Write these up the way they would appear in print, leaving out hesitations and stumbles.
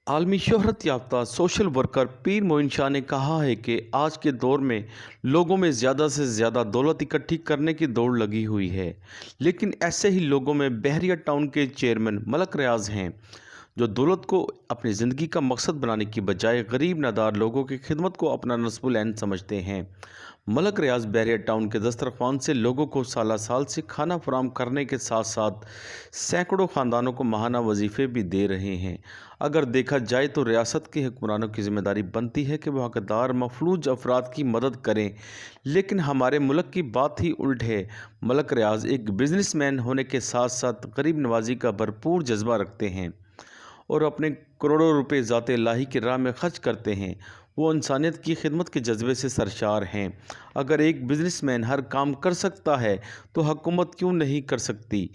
आलमी शोहरत याफ्ता सोशल वर्कर पीर मोइन शाह ने कहा है कि आज के दौर में लोगों में ज़्यादा से ज़्यादा दौलत इकट्ठी करने की दौड़ लगी हुई है, लेकिन ऐसे ही लोगों में बहरिया टाउन के चेयरमैन मलक रियाज हैं, जो दौलत को अपनी ज़िंदगी का मकसद बनाने की बजाय गरीब नादार लोगों की खिदमत को अपना नस्बुल ऐन समझते हैं। मलक रियाज बहरिया टाउन के दस्तरख्वान से लोगों को साला साल से खाना फराहम करने के साथ साथ सैकड़ों ख़ानदानों को माहाना वजीफ़े भी दे रहे हैं। अगर देखा जाए तो रियासत के हुक्मरानों की ज़िम्मेदारी बनती है कि वह हक़दार मफलूज अफराद की मदद करें, लेकिन हमारे मुल्क की बात ही उल्ट है। मलक रियाज एक बिजनेसमैन होने के साथ साथ गरीब नवाजी का भरपूर जज्बा रखते हैं और अपने करोड़ों रुपए ज़ात इलाही की राह में खर्च करते हैं। वो इंसानियत की खिदमत के जज्बे से सरशार हैं। अगर एक बिजनेसमैन हर काम कर सकता है तो हुकूमत क्यों नहीं कर सकती।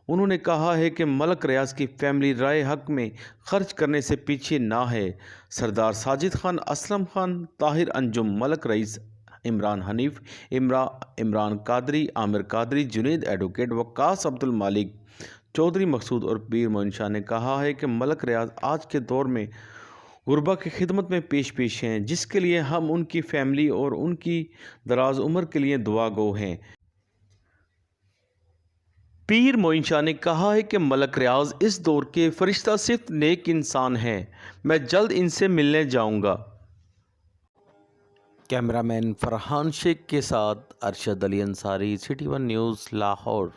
उन्होंने कहा है कि मलक रियाज की फैमिली राय हक में खर्च करने से पीछे ना है। सरदार साजिद खान, असलम खान, ताहिर अंजुम, मलक रईस, इमरान हनीफ, इमरान कादरी, आमिर कादरी, जुनैद एडवोकेट, वक्कास अब्दुल मालिक, चौधरी मकसूद और पीर मोइन शाह ने कहा है कि मलक रियाज आज के दौर में गुरबा की खिदमत में पेश हैं, जिसके लिए हम उनकी फैमिली और उनकी दराज उम्र के लिए दुआ गो हैं। पीर मोइन शाह ने कहा है कि मलक रियाज इस दौर के फरिश्ता सिर्फ नेक इंसान हैं। मैं जल्द इनसे मिलने जाऊंगा। कैमरामैन फरहान शेख के साथ Arshad Ali Ansari, city one news, Lahore.